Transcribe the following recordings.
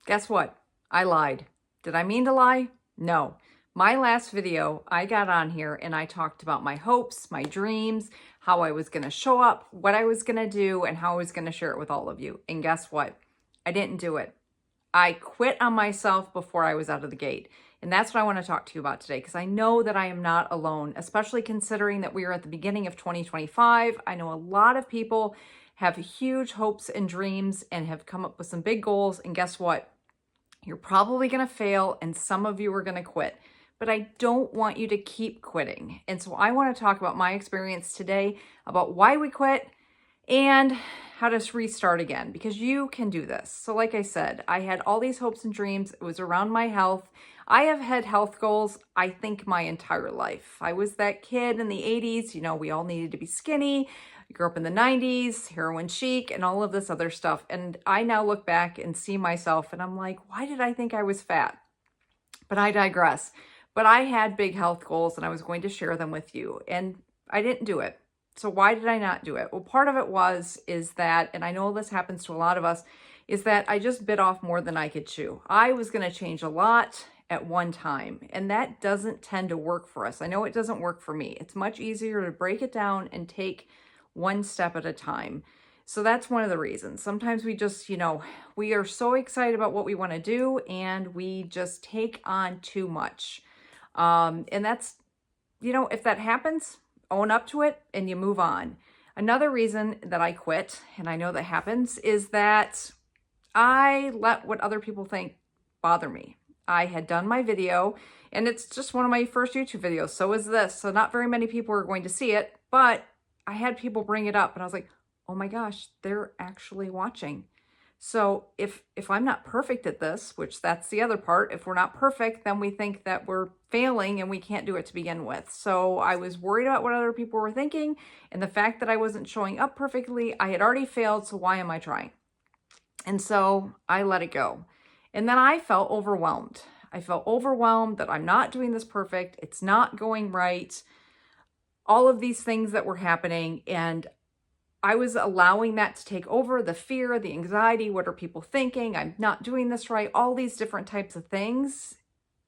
Guess what? I lied. Did I mean to lie? No. My last video, I got on here and I talked about my hopes, my dreams, how I was going to show up, what I was going to do, and how I was going to share it with all of you. And guess what? I didn't do it. I quit on myself before I was out of the gate. And that's what I want to talk to you about today, because I know that I am not alone, especially considering that we are at the beginning of 2025. I know a lot of people have huge hopes and dreams and have come up with some big goals. And guess what? You're probably going to fail, and some of you are going to quit. But I don't want you to keep quitting. And so I want to talk about my experience today, about why we quit and how to restart again, because you can do this. So like I said, I had all these hopes and dreams. It was around my health. I have had health goals, I think, my entire life. I was that kid in the 80s. We all needed to be skinny. I grew up in the 90s, heroin chic, and all of this other stuff. And I now look back and see myself and I'm like, why did I think I was fat? But I digress. But I had big health goals and I was going to share them with you. And I didn't do it. So why did I not do it? Well, part of it is that, and I know this happens to a lot of us, is that I just bit off more than I could chew. I was going to change a lot at one time, and that doesn't tend to work for us. I know it doesn't work for me. It's much easier to break it down and take one step at a time. So that's one of the reasons. Sometimes we just, we are so excited about what we want to do and we just take on too much. And that's, if that happens, own up to it and you move on. Another reason that I quit, and I know that happens, is that I let what other people think bother me. I had done my video, and it's just one of my first YouTube videos. So is this. So not very many people are going to see it, but I had people bring it up and I was like, oh my gosh, they're actually watching. So if I'm not perfect at this, which that's the other part, if we're not perfect, then we think that we're failing and we can't do it to begin with. So I was worried about what other people were thinking, and the fact that I wasn't showing up perfectly, I had already failed, so why am I trying? And so I let it go. And then I felt overwhelmed. I felt overwhelmed that I'm not doing this perfect, it's not going right, all of these things that were happening, and I was allowing that to take over, the fear, the anxiety, what are people thinking? I'm not doing this right, all these different types of things.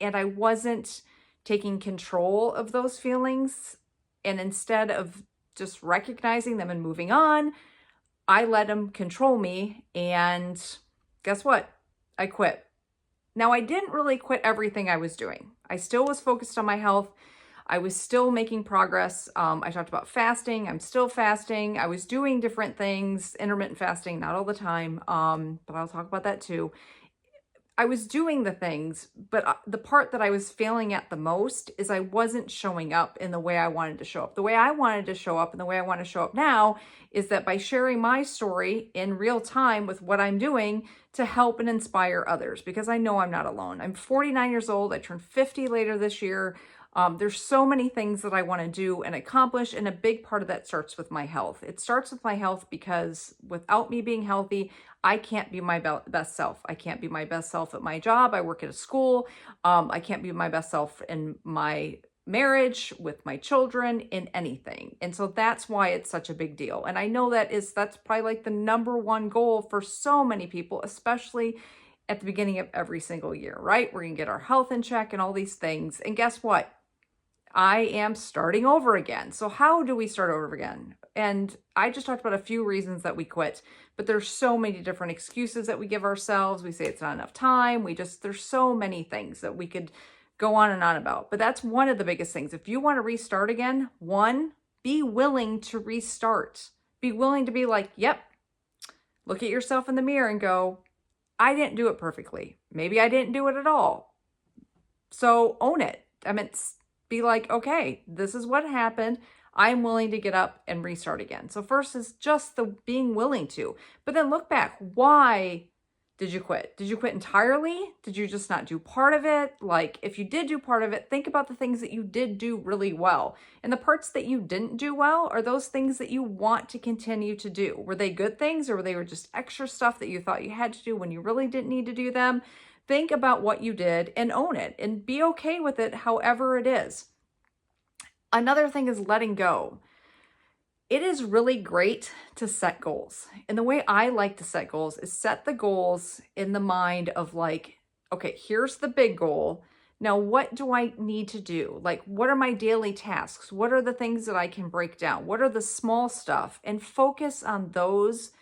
And I wasn't taking control of those feelings. And instead of just recognizing them and moving on, I let them control me. And guess what? I quit. Now, I didn't really quit everything I was doing. I still was focused on my health. I was still making progress. I talked about fasting. I'm still fasting. I was doing different things, intermittent fasting, not all the time, but I'll talk about that too. I was doing the things, but the part that I was failing at the most is I wasn't showing up in the way I wanted to show up. The way I wanted to show up and the way I want to show up now is that by sharing my story in real time with what I'm doing to help and inspire others, because I know I'm not alone. I'm 49 years old. I turn 50 later this year. There's so many things that I want to do and accomplish, and a big part of that starts with my health. It starts with my health because without me being healthy, I can't be my best self. I can't be my best self at my job. I work at a school. I can't be my best self in my marriage, with my children, in anything. And so that's why it's such a big deal. And I know that's probably like the number one goal for so many people, especially at the beginning of every single year, right? We're going to get our health in check and all these things. And guess what? I am starting over again. So how do we start over again? And I just talked about a few reasons that we quit, but there's so many different excuses that we give ourselves. We say it's not enough time. There's so many things that we could go on and on about, but that's one of the biggest things. If you want to restart again, one, be willing to restart. Be willing to be like, yep, look at yourself in the mirror and go, I didn't do it perfectly. Maybe I didn't do it at all. So own it. Be like, okay, this is what happened. I'm willing to get up and restart again. So first is just the being willing to, but then look back. Why did you quit? Did you quit entirely? Did you just not do part of it? Like, if you did do part of it, think about the things that you did do really well. And the parts that you didn't do well are those things that you want to continue to do. Were they good things, or were they just extra stuff that you thought you had to do when you really didn't need to do them? Think about what you did and own it and be okay with it however it is. Another thing is letting go. It is really great to set goals. And the way I like to set goals is set the goals in the mind of like, okay, here's the big goal. Now, what do I need to do? Like, what are my daily tasks? What are the things that I can break down? What are the small stuff? And focus on those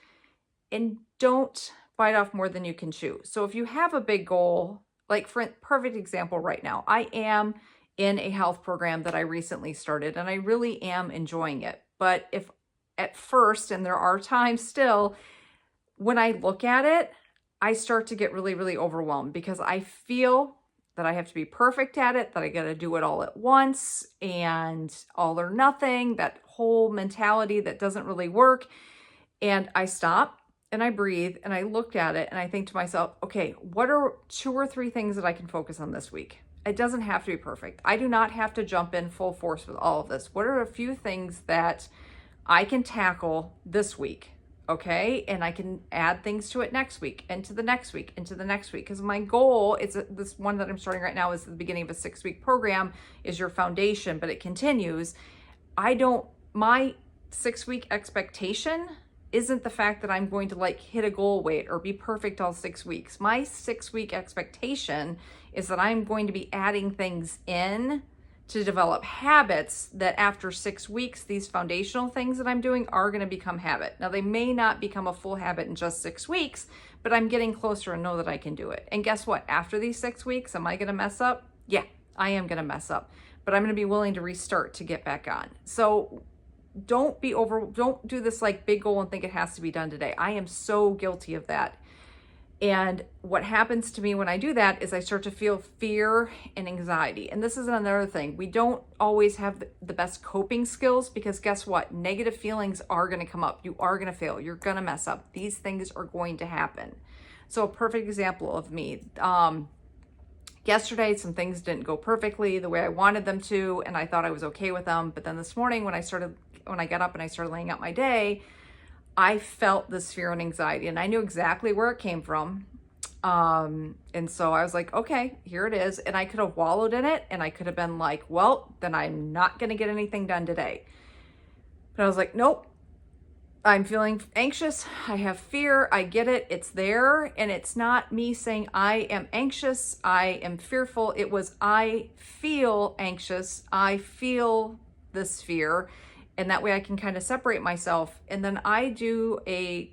and don't bite off more than you can chew. So if you have a big goal, like for perfect example right now, I am in a health program that I recently started and I really am enjoying it. But if at first, and there are times still, when I look at it, I start to get really, really overwhelmed because I feel that I have to be perfect at it, that I got to do it all at once and all or nothing, that whole mentality that doesn't really work. And I stop and I breathe and I look at it and I think to myself, okay, what are 2 or 3 things that I can focus on this week? It doesn't have to be perfect. I do not have to jump in full force with all of this. What are a few things that I can tackle this week? Okay. And I can add things to it next week and to the next week and to the next week. Because my goal is this one that I'm starting right now is the beginning of a 6-week program is your foundation, but it continues. My 6-week expectation isn't the fact that I'm going to like hit a goal weight or be perfect all 6 weeks. My 6-week expectation is that I'm going to be adding things in to develop habits that after 6 weeks, these foundational things that I'm doing are going to become habit. Now, they may not become a full habit in just 6 weeks, but I'm getting closer and know that I can do it. And guess what? After these 6 weeks, am I going to mess up? Yeah, I am going to mess up, but I'm going to be willing to restart to get back on. So don't do this like big goal and think it has to be done today. I am so guilty of that. And what happens to me when I do that is I start to feel fear and anxiety. And this is another thing. We don't always have the best coping skills because guess what? Negative feelings are going to come up. You are going to fail. You're going to mess up. These things are going to happen. So a perfect example of me, yesterday, some things didn't go perfectly the way I wanted them to, and I thought I was okay with them. But then this morning when I got up and I started laying out my day, I felt this fear and anxiety and I knew exactly where it came from. And so I was like, okay, here it is. And I could have wallowed in it and I could have been like, well, then I'm not going to get anything done today. But I was like, nope, I'm feeling anxious. I have fear. I get it. It's there. And it's not me saying I am anxious. I am fearful. It was, I feel anxious. I feel this fear. And that way I can kind of separate myself. And then I do a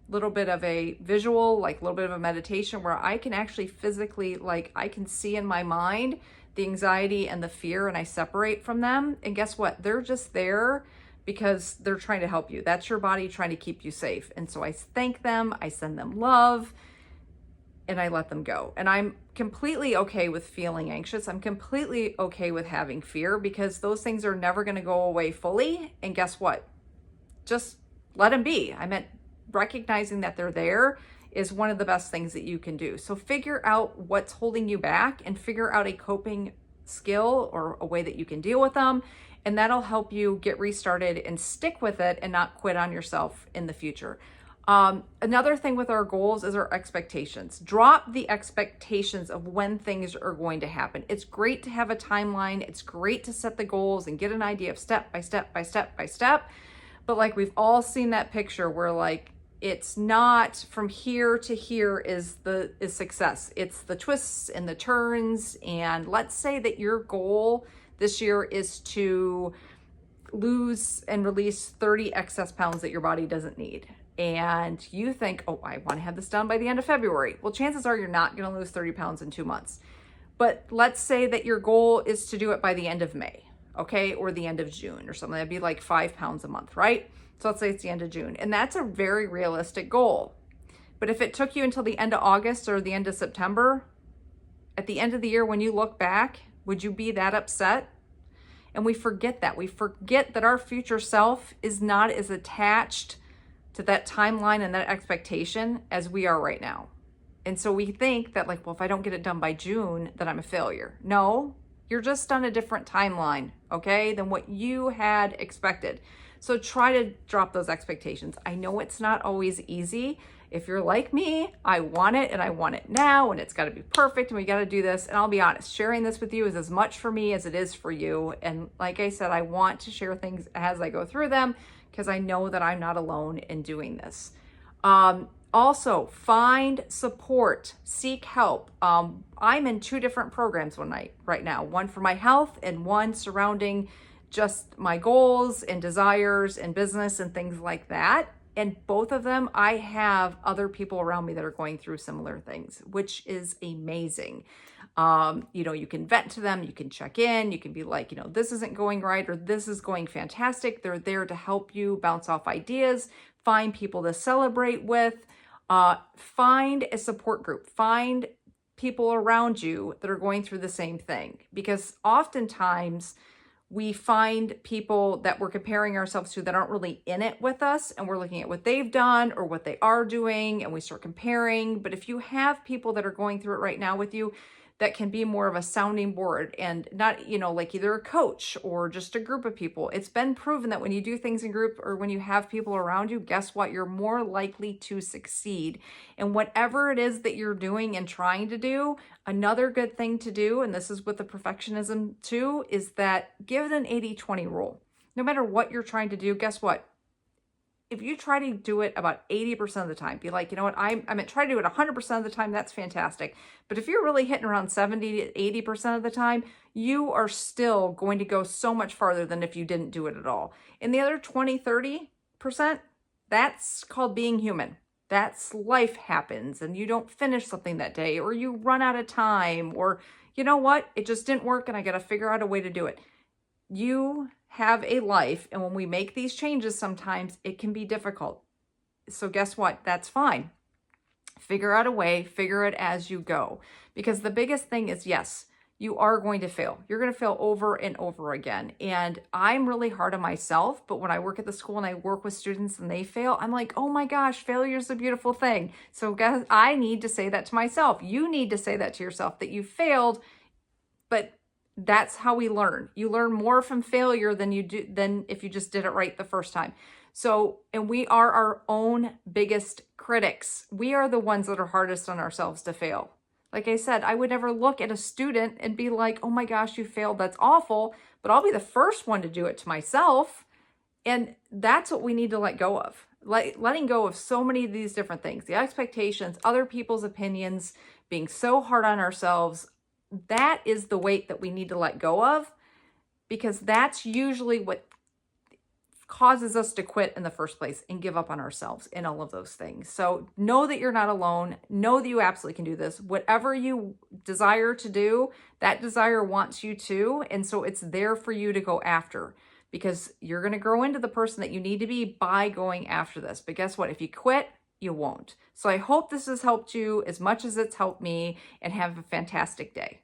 little bit of a visual, like a little bit of a meditation where I can actually physically, like I can see in my mind the anxiety and the fear and I separate from them. And guess what? They're just there because they're trying to help you. That's your body trying to keep you safe. And so I thank them, I send them love, and I let them go. And I'm completely okay with feeling anxious. I'm completely okay with having fear because those things are never going to go away fully. And guess what? Just let them be. I meant recognizing that they're there is one of the best things that you can do. So figure out what's holding you back and figure out a coping skill or a way that you can deal with them. And that'll help you get restarted and stick with it and not quit on yourself in the future. Another thing with our goals is our expectations. Drop the expectations of when things are going to happen. It's great to have a timeline. It's great to set the goals and get an idea of step by step by step by step. But like we've all seen that picture where like it's not from here to here is success. It's the twists and the turns. And let's say that your goal this year is to lose and release 30 excess pounds that your body doesn't need. And you think, oh, I want to have this done by the end of February. Well, chances are you're not going to lose 30 pounds in 2 months. But let's say that your goal is to do it by the end of May, okay? Or the end of June or something. That'd be like 5 pounds a month, right? So let's say it's the end of June. And that's a very realistic goal. But if it took you until the end of August or the end of September, at the end of the year, when you look back, would you be that upset? And we forget that. We forget that our future self is not as attached to that timeline and that expectation as we are right now. And so we think that like, well, if I don't get it done by June, then I'm a failure. No, you're just on a different timeline, okay, than what you had expected. So try to drop those expectations. I know it's not always easy. If you're like me, I want it and I want it now and it's got to be perfect and we got to do this. And I'll be honest, sharing this with you is as much for me as it is for you. And like I said, I want to share things as I go through them because I know that I'm not alone in doing this. Also, find support, seek help. I'm in 2 different programs right now, one for my health and one surrounding just my goals and desires and business and things like that. And both of them, I have other people around me that are going through similar things, which is amazing. You can vent to them, you can check in, you can be like, this isn't going right or this is going fantastic. They're there to help you bounce off ideas, find people to celebrate with, find a support group, find people around you that are going through the same thing. Because oftentimes we find people that we're comparing ourselves to that aren't really in it with us, and we're looking at what they've done or what they are doing, and we start comparing. But if you have people that are going through it right now with you, that can be more of a sounding board and not, like either a coach or just a group of people. It's been proven that when you do things in group or when you have people around you, guess what? You're more likely to succeed. And whatever it is that you're doing and trying to do, another good thing to do, and this is with the perfectionism too, is that give it an 80-20 rule. No matter what you're trying to do, guess what? If you try to do it about 80% of the time, be like, I'm going to try to do it 100% of the time, that's fantastic. But if you're really hitting around 70 to 80% of the time, you are still going to go so much farther than if you didn't do it at all. And the other 20, 30%, that's called being human. That's life happens and you don't finish something that day or you run out of time or you know what, it just didn't work and I got to figure out a way to do it. You have a life, and when we make these changes, sometimes it can be difficult. So guess what? That's fine. Figure out a way, figure it as you go. Because the biggest thing is, yes, you are going to fail. You're going to fail over and over again. And I'm really hard on myself, but when I work at the school and I work with students and they fail, I'm like, oh my gosh, failure is a beautiful thing. So guys, I need to say that to myself. You need to say that to yourself, that you failed, but that's how we learn. You learn more from failure than if you just did it right the first time. So, and we are our own biggest critics. We are the ones that are hardest on ourselves to fail. Like I said, I would never look at a student and be like, oh my gosh, you failed. That's awful. But I'll be the first one to do it to myself. And that's what we need to let go of. Letting go of so many of these different things, the expectations, other people's opinions, being so hard on ourselves. That is the weight that we need to let go of, because that's usually what causes us to quit in the first place and give up on ourselves in all of those things. So know that you're not alone. Know that you absolutely can do this. Whatever you desire to do, that desire wants you to. And so it's there for you to go after, because you're going to grow into the person that you need to be by going after this. But guess what? If you quit, you won't. So I hope this has helped you as much as it's helped me, and have a fantastic day.